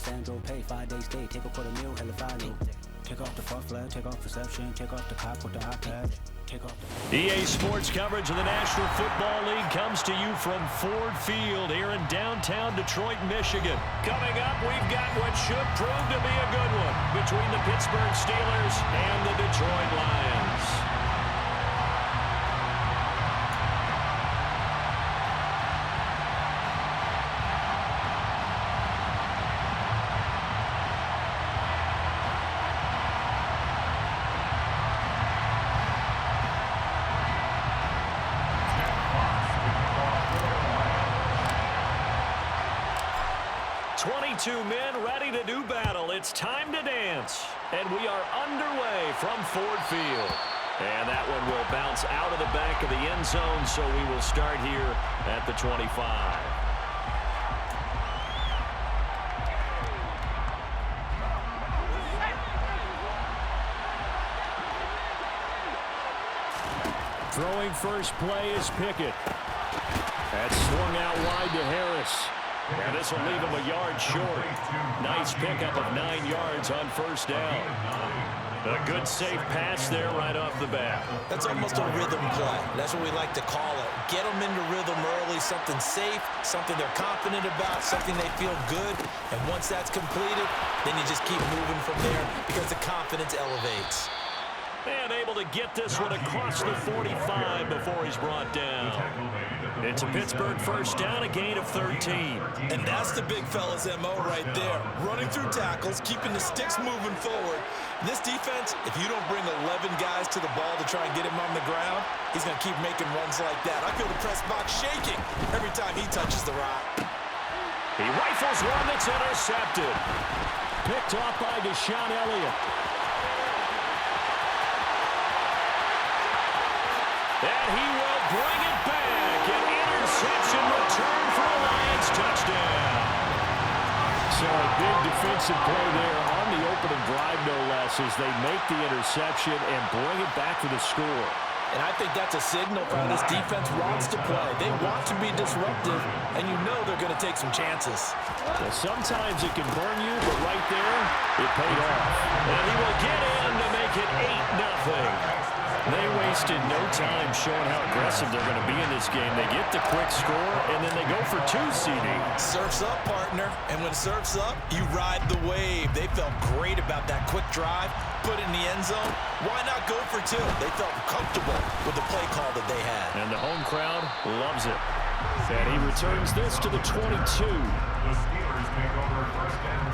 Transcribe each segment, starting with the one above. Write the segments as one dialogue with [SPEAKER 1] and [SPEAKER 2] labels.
[SPEAKER 1] Sandro pay, 5-day stay, take a quarter meal, hella follow. Take off the far flag, take off reception, take off the cop with the iPad, take off the...
[SPEAKER 2] EA Sports coverage of the National Football League comes to you from Ford Field here in downtown Detroit, Michigan. Coming up, we've got what should prove to be a good one between the Pittsburgh Steelers and the Detroit Lions. Two men ready to do battle. It's time to dance. And we are underway from Ford Field. And that one will bounce out of the back of the end zone, so we will start here at the 25. Throwing first play is Pickett. That's swung out wide to Harris. And this will leave him a yard short. Nice pickup of 9 yards on first down. A good safe pass there right off the bat.
[SPEAKER 3] That's almost a rhythm play. That's what we like to call it. Get them into rhythm early, something safe, something they're confident about, something they feel good. And once that's completed, then you just keep moving from there because the confidence elevates.
[SPEAKER 2] And able to get this one across the 45 before he's brought down. It's a Pittsburgh first down, a gain of 13.
[SPEAKER 3] And that's the big fella's MO right there. Running through tackles, keeping the sticks moving forward. This defense, if you don't bring 11 guys to the ball to try and get him on the ground, he's going to keep making runs like that. I feel the press box shaking every time he touches the rock.
[SPEAKER 2] He rifles one that's intercepted. Picked off by Deshaun Elliott. And he will bring it back. An interception return for a Lions touchdown. So a big defensive play there on the opening drive, no less, as they make the interception and bring it back to the score.
[SPEAKER 3] And I think that's a signal for how this defense wants to play. They want to be disruptive, and you know they're going to take some chances.
[SPEAKER 2] Well, sometimes it can burn you, but right there, it paid off. And he will get in to make it 8-0. They wasted no time showing how aggressive they're going to be in this game. They get the quick score, and then they go for 2 seeding.
[SPEAKER 3] Surf's up, partner. And when surf's up, you ride the wave. They felt great about that quick drive, put it in the end zone. Why not go for 2? They felt comfortable with the play call that they had.
[SPEAKER 2] And the home crowd loves it. And he returns this to the 22.
[SPEAKER 4] The Steelers take over first and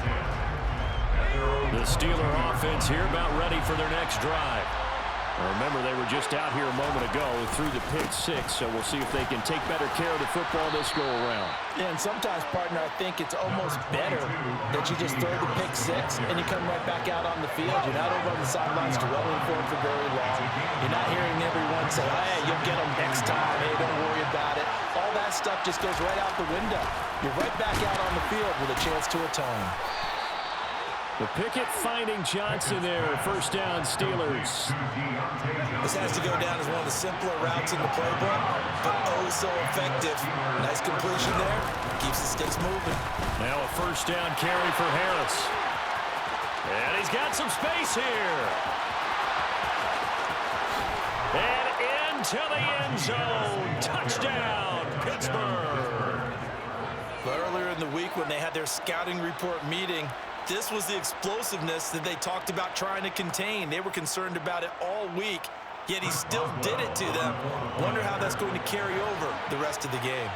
[SPEAKER 4] 10.
[SPEAKER 2] The Steeler offense here about ready for their next drive. Remember, they were just out here a moment ago through the pick 6, so we'll see if they can take better care of the football this go-around.
[SPEAKER 3] Yeah, and sometimes, partner, I think it's almost better that you just throw the pick 6 and you come right back out on the field. You're not over on the sidelines dwelling for it for very long. You're not hearing everyone say, hey, you'll get them next time. Hey, don't worry about it. All that stuff just goes right out the window. You're right back out on the field with a chance to atone.
[SPEAKER 2] The Pickett finding Johnson there. First down, Steelers.
[SPEAKER 3] This has to go down as one of the simpler routes in the playbook, but oh so effective. Nice completion there. Keeps the sticks moving.
[SPEAKER 2] Now a first down carry for Harris. And he's got some space here. And into the end zone. Touchdown, Pittsburgh.
[SPEAKER 3] Earlier in the week when they had their scouting report meeting, this was the explosiveness that they talked about trying to contain. They were concerned about it all week, yet he still did it to them. Wonder how that's going to carry over the rest of the game.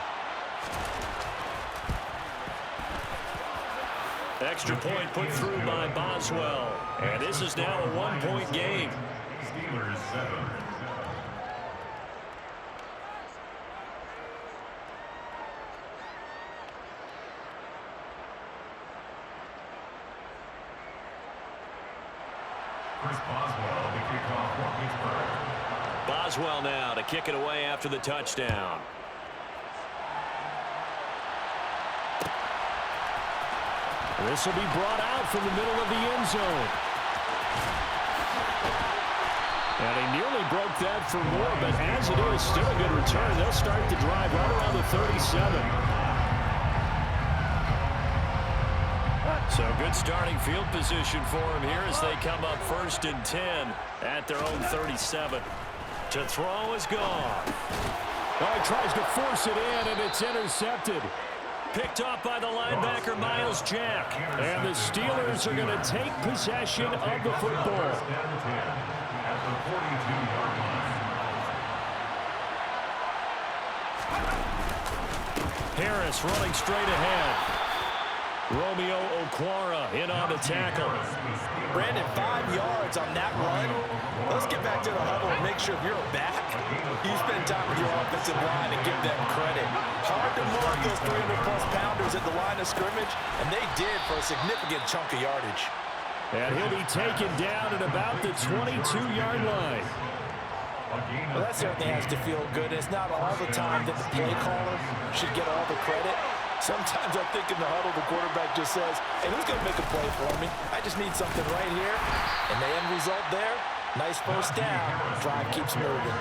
[SPEAKER 2] Extra point put through by Boswell. And this is now a 1-point game.
[SPEAKER 4] Steelers 7. Chris Boswell, the kickoff for Pittsburgh.
[SPEAKER 2] Boswell now to kick it away after the touchdown. This will be brought out from the middle of the end zone. And he nearly broke that for more, but as it is, still a good return. They'll start the drive right around the 37. So good starting field position for him here as they come up 1st and 10 at their own 37. To throw is gone.
[SPEAKER 5] Oh, he tries to force it in, and it's intercepted.
[SPEAKER 2] Picked off by the linebacker, Miles Jack.
[SPEAKER 5] And the Steelers are going to take possession of the football.
[SPEAKER 2] Harris running straight ahead. Romeo Okwara in on the tackle.
[SPEAKER 3] Brandon, 5 yards on that run. Let's get back to the huddle and make sure if you're a back, you spend time with your offensive line and give them credit. Hard to mark those 300-plus pounders at the line of scrimmage, and they did for a significant chunk of yardage.
[SPEAKER 5] And he'll be taken down at about the 22-yard line.
[SPEAKER 3] Well, that certainly has to feel good. It's not all the time that the play caller should get all the credit. Sometimes I think in the huddle, the quarterback just says, hey, who's going to make a play for me? I just need something right here. And the end result there, nice first down. Drive keeps moving.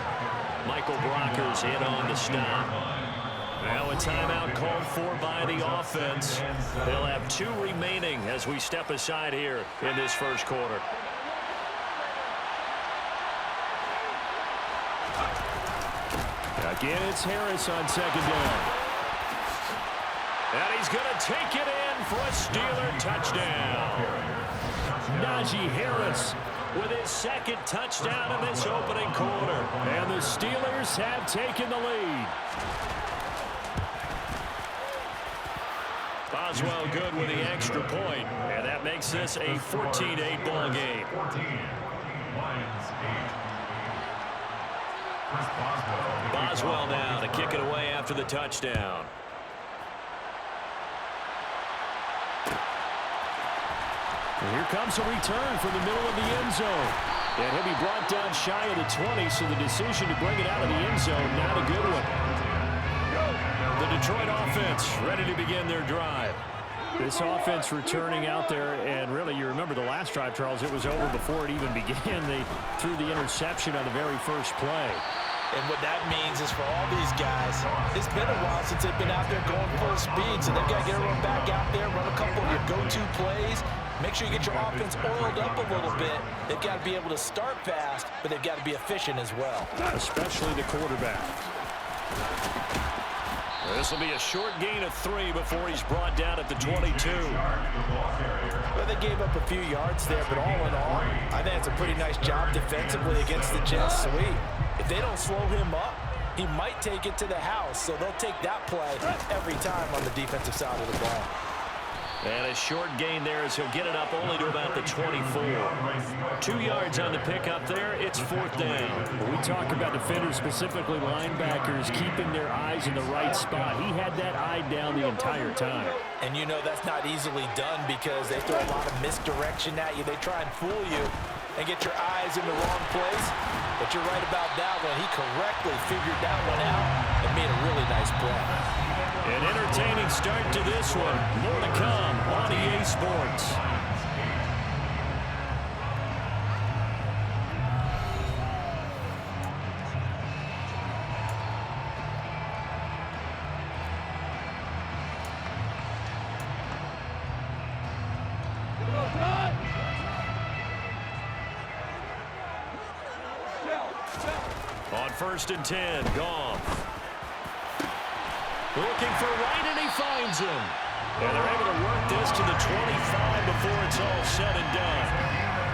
[SPEAKER 2] Michael Brockers in on the stop. Now a timeout called for by the offense. They'll have 2 remaining as we step aside here in this first quarter.
[SPEAKER 5] Again, it's Harris on 2nd down.
[SPEAKER 2] And he's going to take it in for a Steeler touchdown.
[SPEAKER 5] Najee Harris
[SPEAKER 2] with his 2nd touchdown in this opening quarter.
[SPEAKER 5] And the Steelers have taken the lead.
[SPEAKER 2] Boswell good with the extra point, and that makes this a 14-8 ball game. Boswell now to kick it away after the touchdown.
[SPEAKER 5] And here comes a return from the middle of the end zone. And he'll be brought down shy of the 20, so the decision to bring it out of the end zone, not a good one.
[SPEAKER 2] The Detroit offense ready to begin their drive.
[SPEAKER 5] This offense returning out there, and really, you remember the last drive, Charles, it was over before it even began. They threw the interception on the very first play.
[SPEAKER 3] And what that means is for all these guys, it's been a while since they've been out there going full speed, so they've got to get everyone back out there, run a couple of your go-to plays, make sure you get your offense oiled up a little bit. They've got to be able to start fast, but they've got to be efficient as well.
[SPEAKER 5] Especially the quarterback.
[SPEAKER 2] This will be a short gain of 3 before he's brought down at the 22.
[SPEAKER 3] Well, they gave up a few yards there, but all in all, I think it's a pretty nice job defensively against the jet sweep. If they don't slow him up, he might take it to the house, so they'll take that play every time on the defensive side of the ball.
[SPEAKER 2] And a short gain there as he'll get it up only to about the 24. 2 yards on the pickup there. It's 4th down.
[SPEAKER 5] When we talk about defenders, specifically linebackers, keeping their eyes in the right spot. He had that eye down the entire time.
[SPEAKER 3] And you know that's not easily done because they throw a lot of misdirection at you. They try and fool you and get your eyes in the wrong place. But you're right about that one. He correctly figured that one out and made a really nice play.
[SPEAKER 2] An entertaining start to this one. More to come on EA Sports. On 1st and 10, Goff. Looking for Wright, and he finds him. And they're able to work this to the 25 before it's all said and done.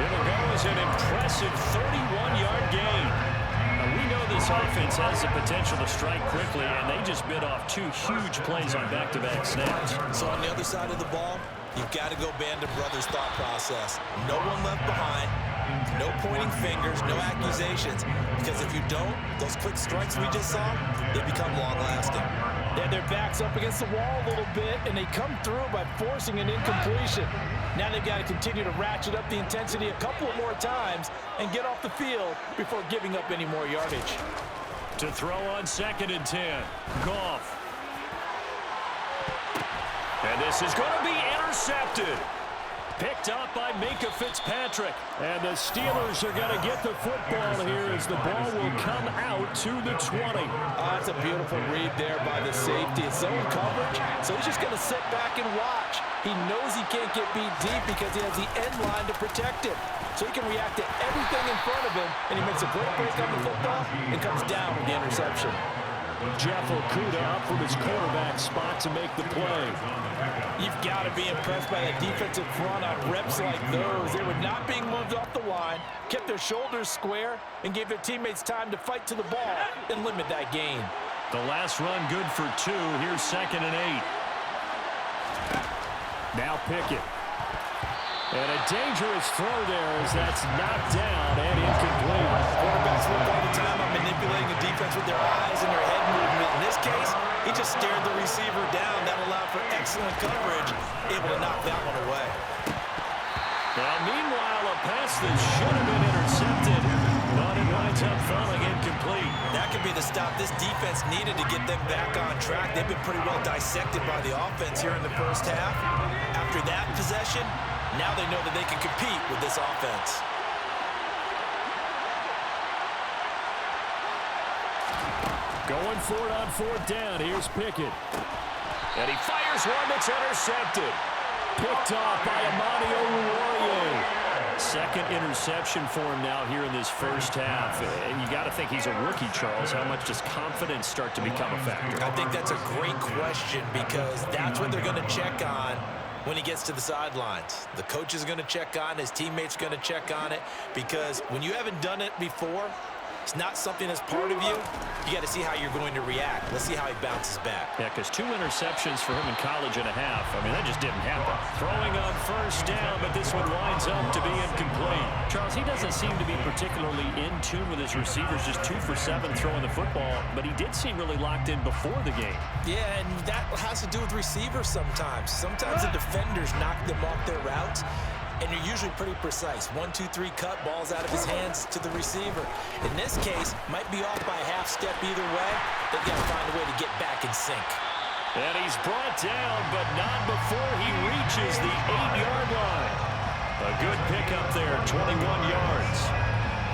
[SPEAKER 2] It'll go as an impressive 31-yard gain. Now, we know this offense has the potential to strike quickly, and they just bit off 2 huge plays on back-to-back snaps.
[SPEAKER 3] So on the other side of the ball, you've got to go Band of Brothers thought process. No one left behind. No pointing fingers, no accusations. Because if you don't, those quick strikes we just saw, they become long-lasting. Yeah, their backs up against the wall a little bit, and they come through by forcing an incompletion. Now they've got to continue to ratchet up the intensity a couple more times and get off the field before giving up any more yardage.
[SPEAKER 2] To throw on 2nd and 10, Goff. And this is going to be intercepted. Picked up by Minkah Fitzpatrick. And the Steelers are going to get the football here as the ball will come out to the 20.
[SPEAKER 3] That's a beautiful read there by the safety. It's zone coverage, so he's just going to sit back and watch. He knows he can't get beat deep because he has the end line to protect him. So he can react to everything in front of him, and he makes a great break on the football and comes down with the interception.
[SPEAKER 2] Jeff Okudah up from his quarterback spot to make the play.
[SPEAKER 3] You've got to be impressed by that defensive front on reps like those. They were not being moved off the line, kept their shoulders square, and gave their teammates time to fight to the ball and limit that gain.
[SPEAKER 2] The last run good for 2. Here's 2nd and 8. Now Pickett. And a dangerous throw there as that's knocked down and incomplete.
[SPEAKER 3] Quarterbacks look all the time on manipulating the defense with their eyes and their head movement. In this case, he just stared the receiver down. That allowed for excellent coverage, able to knock that one away.
[SPEAKER 2] Now, meanwhile, a pass that should have been intercepted, but it winds up falling incomplete.
[SPEAKER 3] That could be the stop this defense needed to get them back on track. They've been pretty well dissected by the offense here in the first half. After that possession, now they know that they can compete with this offense.
[SPEAKER 2] Going for it on 4th down. Here's Pickett. And he fires one that's intercepted. Picked off by Amani Oruwariye. 2nd interception for him now here in this first half. And you got to think he's a rookie, Charles. How much does confidence start to become a factor?
[SPEAKER 3] I think that's a great question because that's what they're going to check on when he gets to the sidelines. The coach is going to check on, his teammates are going to check on it, because when you haven't done it before, it's not something that's part of you. You got to see how you're going to react. Let's see how he bounces back.
[SPEAKER 2] Yeah, because 2 interceptions for him in college and a half. I mean, that just didn't happen. Throwing on 1st down, but this one winds up to be incomplete. Charles, he doesn't seem to be particularly in tune with his receivers, just 2 for 7 throwing the football, but he did seem really locked in before the game.
[SPEAKER 3] Yeah, and that has to do with receivers sometimes. Sometimes the defenders knock them off their routes, and you're usually pretty precise. 1, 2, 3 cut, balls out of his hands to the receiver. In this case, might be off by a half step either way. They've got to find a way to get back in sync.
[SPEAKER 2] And he's brought down, but not before he reaches the 8-yard line. A good pickup there, 21 yards.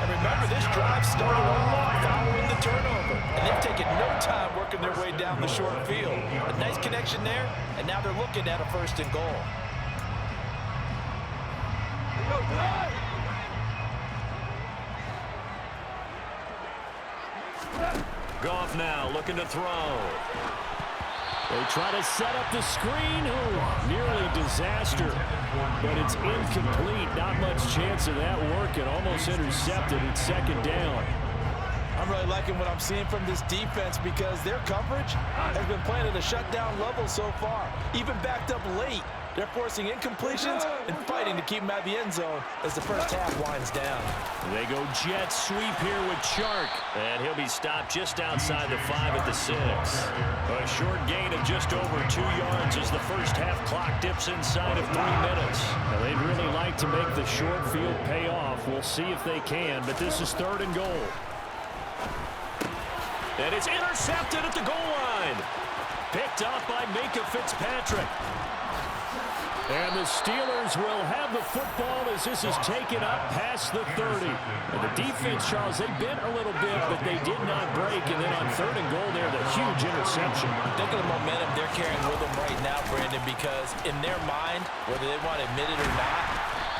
[SPEAKER 3] And remember, this drive started off following the turnover, and they've taken no time working their way down the short field. A nice connection there, and now they're looking at a 1st and goal.
[SPEAKER 2] Goff now looking to throw. They try to set up the screen. Oh, nearly disaster. But it's incomplete. Not much chance of that working. Almost intercepted. It's 2nd down.
[SPEAKER 3] I'm really liking what I'm seeing from this defense because their coverage has been playing at a shutdown level so far. Even backed up late, they're forcing incompletions and fighting to keep them out of the end zone as the first half winds down.
[SPEAKER 2] They go jet sweep here with Chark. And he'll be stopped just outside the 5 at the 6. A short gain of just over 2 yards as the first half clock dips inside of 3 minutes. Now, they'd really like to make the short field pay off. We'll see if they can, but this is 3rd and goal. And it's intercepted at the goal line. Picked off by Minkah Fitzpatrick. And the Steelers will have the football as this is taken up past the 30. And the defense, Charles, they bent a little bit, but they did not break. And then on 3rd and goal there, the huge interception.
[SPEAKER 3] Think of the momentum they're carrying with them right now, Brandon, because in their mind, whether they want to admit it or not,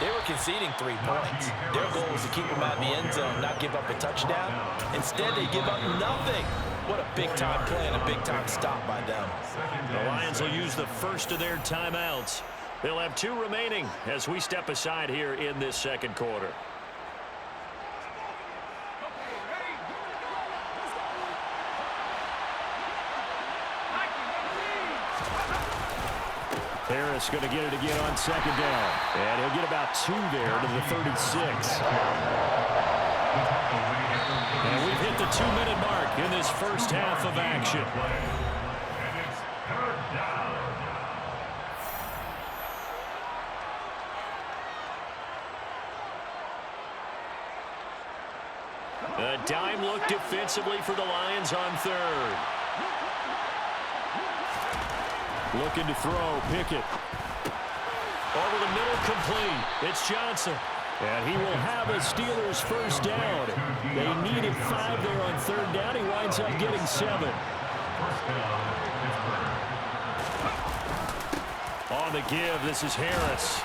[SPEAKER 3] they were conceding 3 points. Their goal was to keep them out of the end zone, not give up a touchdown. Instead, they give up nothing. What a big-time play and a big-time stop by them.
[SPEAKER 2] The Lions will use the first of their timeouts. They'll have 2 remaining as we step aside here in this 2nd quarter. Harris going to get it again on 2nd down. And he'll get about 2 there to the 36. And we've hit the 2-minute mark in this first half of action. A dime look defensively for the Lions on 3rd. Looking to throw, Pickett. Over the middle, complete. It's Johnson. And he will have a Steelers first down. They needed 5 there on third down. He winds up getting 7. On the give, this is Harris.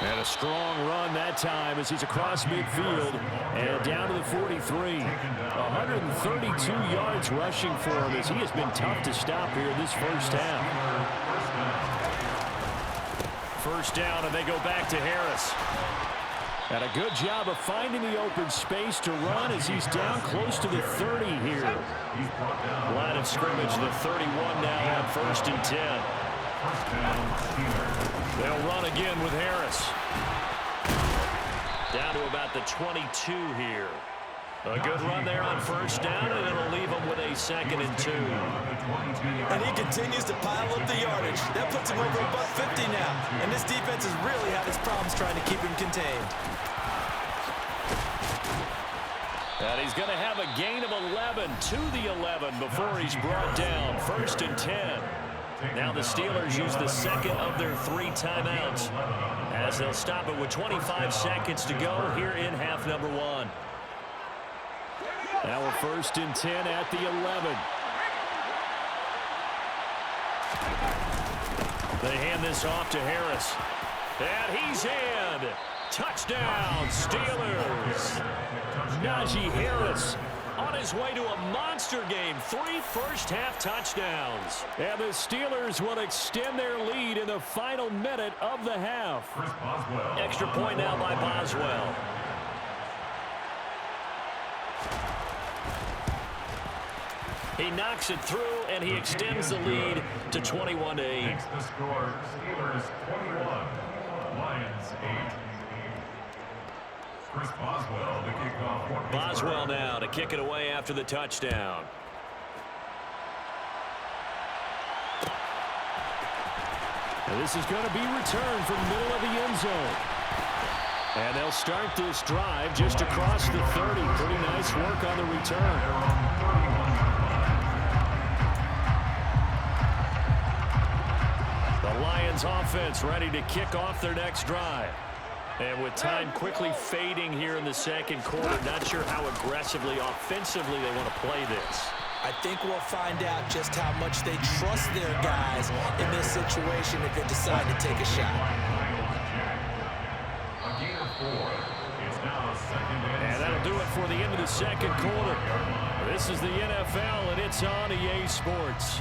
[SPEAKER 2] And a strong run that time as he's across midfield and down to the 43. 132 yards rushing for him as he has been tough to stop here this first half. First down, and they go back to Harris. And a good job of finding the open space to run as he's down close to the 30 here. Line of scrimmage, the 31 now on 1st and 10. They'll run again with Harris. Down to about the 22 here. A good run there on first down, and it'll leave them with a 2nd and 2.
[SPEAKER 3] And he continues to pile up the yardage. That puts him over about 50 now. And this defense has really had its problems trying to keep him contained.
[SPEAKER 2] And he's going to have a gain of 11 to the 11 before he's brought down. 1st and 10. Now the Steelers use the 2nd of their 3 timeouts as they'll stop it with 25 seconds to go here in half number 1. Now we're 1st and 10 at the 11. They hand this off to Harris. And he's in. Touchdown, Steelers. Najee Harris on his way to a monster game. 3 first-half touchdowns. And the Steelers will extend their lead in the final minute of the half. Extra point now by Boswell. He knocks it through, and he extends the lead to 21-8.
[SPEAKER 4] Makes the score Steelers 21, Lions 8. Chris Boswell, the kickoff.
[SPEAKER 2] Boswell now to kick it away after the touchdown.
[SPEAKER 5] And this is going to be returned from the middle of the end zone. And they'll start this drive just across the 30. Pretty nice work on the return.
[SPEAKER 2] The Lions offense ready to kick off their next drive. And with time quickly fading here in the second quarter, not sure how aggressively, offensively they want to play this.
[SPEAKER 3] I think we'll find out just how much they trust their guys in this situation if they decide to take a shot.
[SPEAKER 2] And that'll do it for the end of the second quarter. This is the NFL, and it's on EA Sports.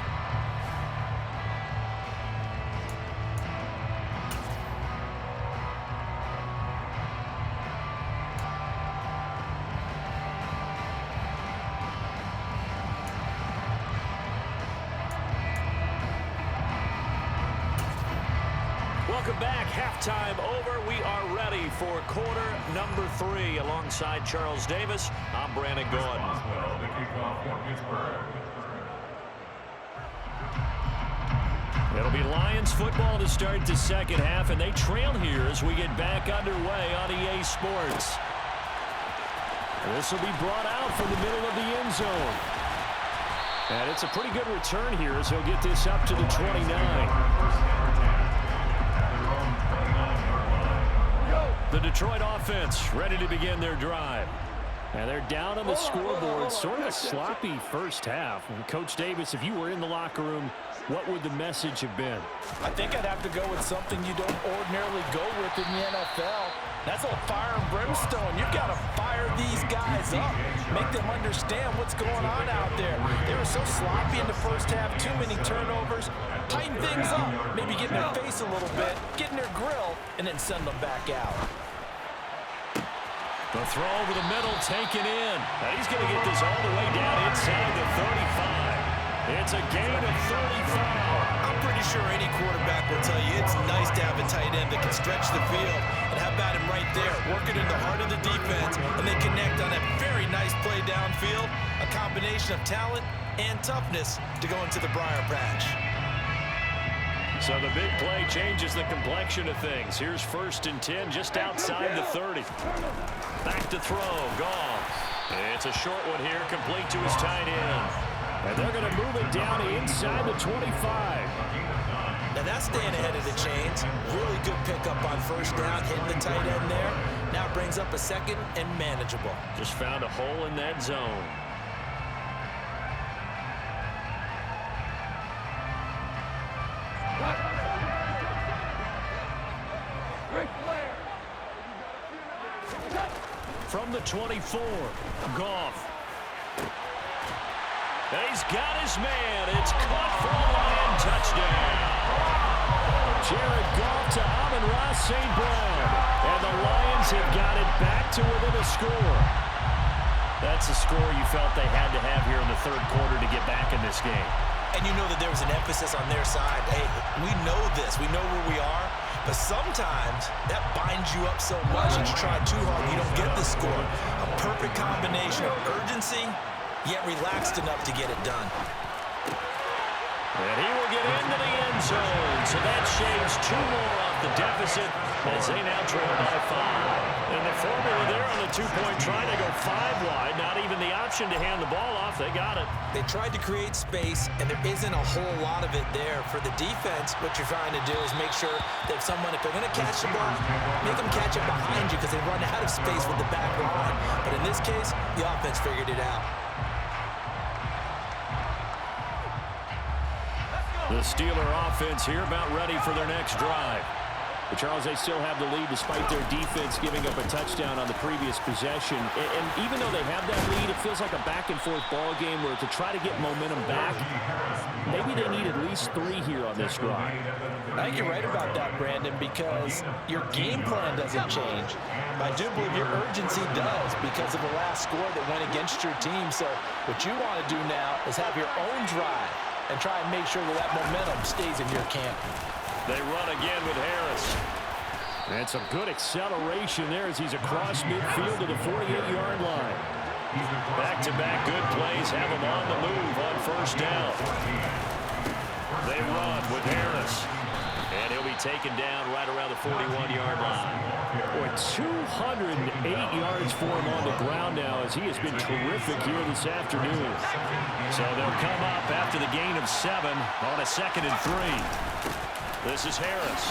[SPEAKER 2] Welcome back. Halftime over. We are ready for quarter number 3. Alongside Charles Davis, I'm Brandon Gordon. It'll be Lions football to start the second half, and they trail here as we get back underway on EA Sports. This will be brought out from the middle of the end zone. And it's a pretty good return here as he'll get this up to the 29. The Detroit offense ready to begin their drive. And they're down on the scoreboard. Sort of a sloppy first half. And Coach Davis, if you were in the locker room, what would the message have been?
[SPEAKER 3] I think I'd have to go with something you don't ordinarily go with in the NFL. That's a fire and brimstone. You've got to fire these guys up. Make them understand what's going on out there. They were so sloppy in the first half. Too many turnovers. Tighten things up. Maybe get in their face a little bit. Get in their grill. And then send them back out.
[SPEAKER 2] The throw over the middle, taken in. And he's going to get this all the way down inside the 35. It's a gain of 35.
[SPEAKER 3] I'm pretty sure any quarterback will tell you it's nice to have a tight end that can stretch the field. And how about him right there, working in the heart of the defense, and they connect on that very nice play downfield. A combination of talent and toughness to go into the briar patch.
[SPEAKER 2] So the big play changes the complexion of things. Here's 1st and 10 just outside the 30. Back to throw, Goff. It's a short one here, complete to his tight end. And they're going to move it down inside the 25.
[SPEAKER 3] And that's staying ahead of the chains. Really good pickup on first down, hitting the tight end there. Now brings up a second and manageable.
[SPEAKER 2] Just found a hole in that zone. From the 24, Goff. And he's got his man. It's caught for a Lion touchdown. Jared Goff to Amon-Ra St. Brown. And the Lions have got it back to within a score. That's a score you felt they had to have here in the third quarter to get back in this game.
[SPEAKER 3] And you know that there was an emphasis on their side. Hey, we know this. We know where we are. But sometimes that binds you up so much that you try too hard, you don't get the score. A perfect combination of urgency, yet relaxed enough to get it done.
[SPEAKER 2] And he will get into the end zone. So that shaves 2 more off the deficit as they now trail by 5. And the formula there on the 2-point try to go 5 wide. Not even the option to hand the ball off. They got it.
[SPEAKER 3] They tried to create space, and there isn't a whole lot of it there. For the defense, what you're trying to do is make sure that if they're going to catch the ball, make them catch it behind you because they run out of space with the back line. But in this case, the offense figured it out.
[SPEAKER 2] The Steeler offense here about ready for their next drive. But Charles, they still have the lead despite their defense giving up a touchdown on the previous possession. And even though they have that lead, it feels like a back-and-forth ball game where to try to get momentum back, maybe they need at least 3 here on this drive.
[SPEAKER 3] I think you're right about that, Brandon, because your game plan doesn't change. But I do believe your urgency does because of the last score that went against your team. So what you want to do now is have your own drive and try and make sure that momentum stays in your camp.
[SPEAKER 2] They run again with Harris. And some good acceleration there as he's across midfield to the 48-yard line. Back-to-back good plays have him on the move on first down. They run with Harris. And he'll be taken down right around the 41-yard line. Boy, 208 yards for him on the ground now as he has been terrific here this afternoon. So they'll come up after the gain of 7 on a 2nd and 3. This is Harris.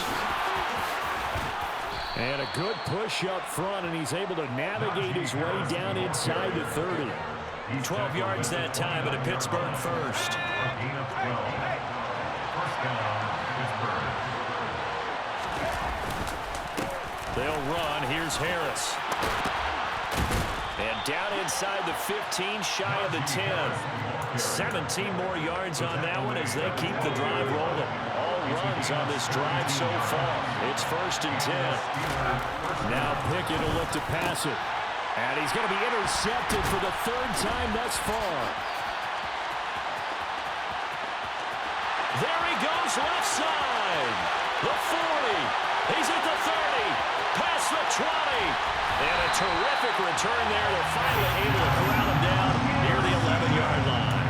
[SPEAKER 2] And a good push up front, and he's able to navigate his way down inside the 30. 12 yards that time at a Pittsburgh first. They'll run. Here's Harris. And down inside the 15, shy of the 10. 17 more yards on that one as they keep the drive rolling. All runs on this drive so far. It's 1st and 10. Now Pickett will look to pass it. And he's going to be intercepted for the 3rd time thus far. There he goes, left side. The 40. He's at the 30. Past the 20. And a terrific return there. They're finally able to corral him down near the 11-yard line.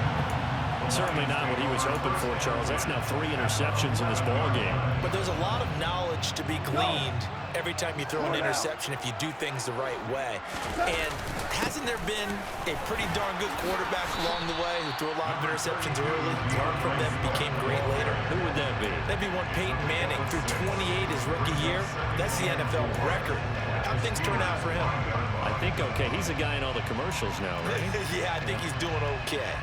[SPEAKER 2] Certainly not what he was hoping for, Charles. That's now 3 interceptions in this ball game.
[SPEAKER 3] But there's a lot of knowledge to be gleaned every time you throw an interception if you do things the right way. And hasn't there been a pretty darn good quarterback along the way who threw a lot of interceptions early, learned from them, became great later?
[SPEAKER 2] Who would that be?
[SPEAKER 3] That'd be one Peyton Manning. Threw 28 his rookie year. That's the NFL record. How'd things turn out for him?
[SPEAKER 2] I think okay. He's a guy in all the commercials now, right?
[SPEAKER 3] Yeah, I think he's doing okay.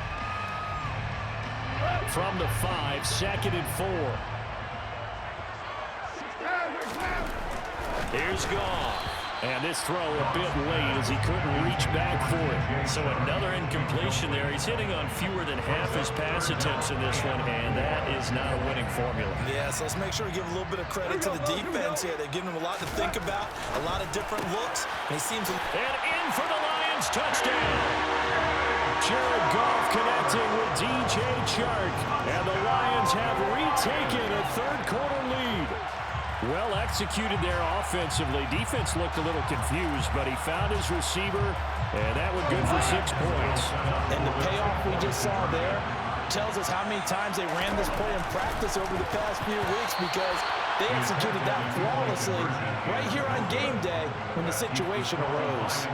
[SPEAKER 2] From the 5, 2nd and 4. Here's Goff. And this throw a bit late as he couldn't reach back for it. So another incompletion there. He's hitting on fewer than half his pass attempts in this one, and that is not a winning formula.
[SPEAKER 3] Yeah, so let's make sure we give a little bit of credit to the defense here. They're giving him a lot to think about, a lot of different looks. And he seems...
[SPEAKER 2] And in for the Lions touchdown. Jared Goff connecting with DJ Chark. And the Lions have retaken a 3rd quarter lead. Well executed there offensively. Defense looked a little confused, but he found his receiver, and that was good for 6 points.
[SPEAKER 3] And the payoff we just saw there tells us how many times they ran this play in practice over the past few weeks because they executed that flawlessly right here on game day when the situation arose.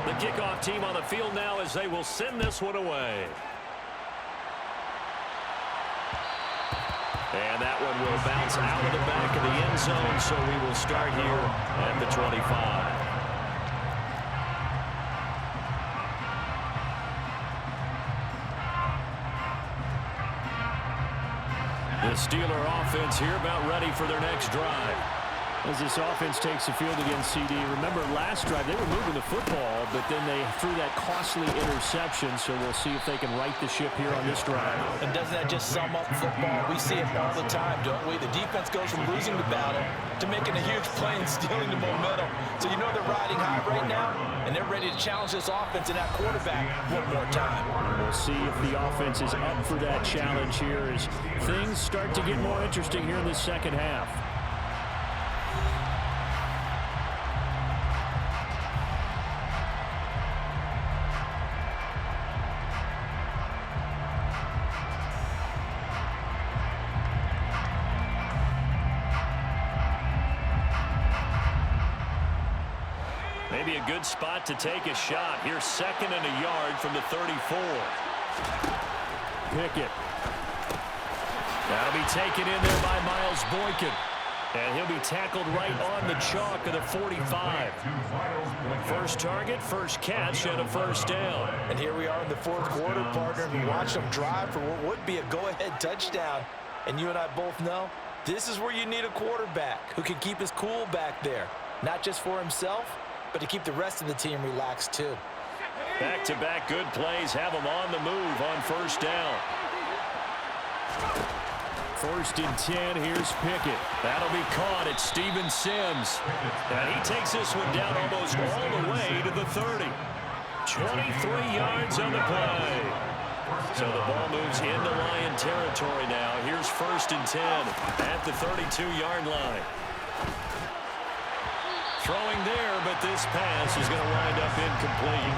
[SPEAKER 2] The kickoff team on the field now as they will send this one away. And that one will bounce out of the back of the end zone, so we will start here at the 25. The Steeler offense here about ready for their next drive.
[SPEAKER 5] As this offense takes the field against CD, remember last drive they were moving the football, but then they threw that costly interception, so we'll see if they can right the ship here on this drive.
[SPEAKER 3] And doesn't that just sum up football? We see it all the time, don't we? The defense goes from losing the battle to making a huge play and stealing the momentum. So you know they're riding high right now, and they're ready to challenge this offense and that quarterback one more time.
[SPEAKER 5] And we'll see if the offense is up for that challenge here as things start to get more interesting here in the second half.
[SPEAKER 2] Maybe a good spot to take a shot. Here's 2nd and a yard from the 34.
[SPEAKER 5] Pickett.
[SPEAKER 2] That'll be taken in there by Miles Boykin. And he'll be tackled right on the chalk of the 45. First target, first catch, and a first down.
[SPEAKER 3] And here we are in the fourth quarter, partner. We watched them drive for what would be a go-ahead touchdown. And you and I both know this is where you need a quarterback who can keep his cool back there. Not just for himself, but to keep the rest of the team relaxed too.
[SPEAKER 2] Back-to-back good plays have them on the move on first down.
[SPEAKER 5] 1st and 10, here's Pickett.
[SPEAKER 2] That'll be caught at Steven Sims. And he takes this one down almost all the way to the 30. 23 yards on the play. So the ball moves into Lion territory now. Here's 1st and 10 at the 32-yard line. Throwing there, but this pass is going to wind up incomplete.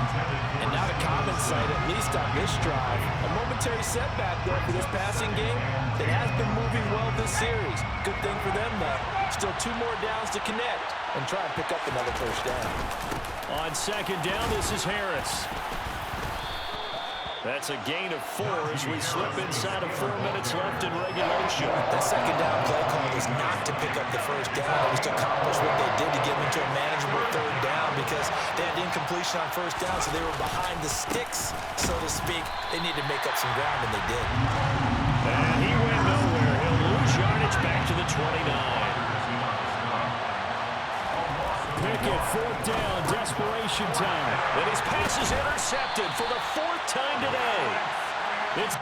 [SPEAKER 3] And now the common sight, at least on this drive. A momentary setback, though, for this passing game. It has been moving well this series. Good thing for them, though. Still 2 more downs to connect and try and pick up another first down.
[SPEAKER 2] On 2nd down, this is Harris. That's a gain of 4 as we slip inside of 4 minutes left in regulation.
[SPEAKER 3] That 2nd down play call was not to pick up the first down. It was to accomplish what they did to get them into a manageable 3rd down because they had incompletion on first down, so they were behind the sticks, so to speak. They needed to make up some ground, and they did.
[SPEAKER 2] And he went nowhere. He'll lose yardage back to the 29.
[SPEAKER 5] Pickett, 4th down, desperation time.
[SPEAKER 2] And his pass is intercepted for the 4th time today. It's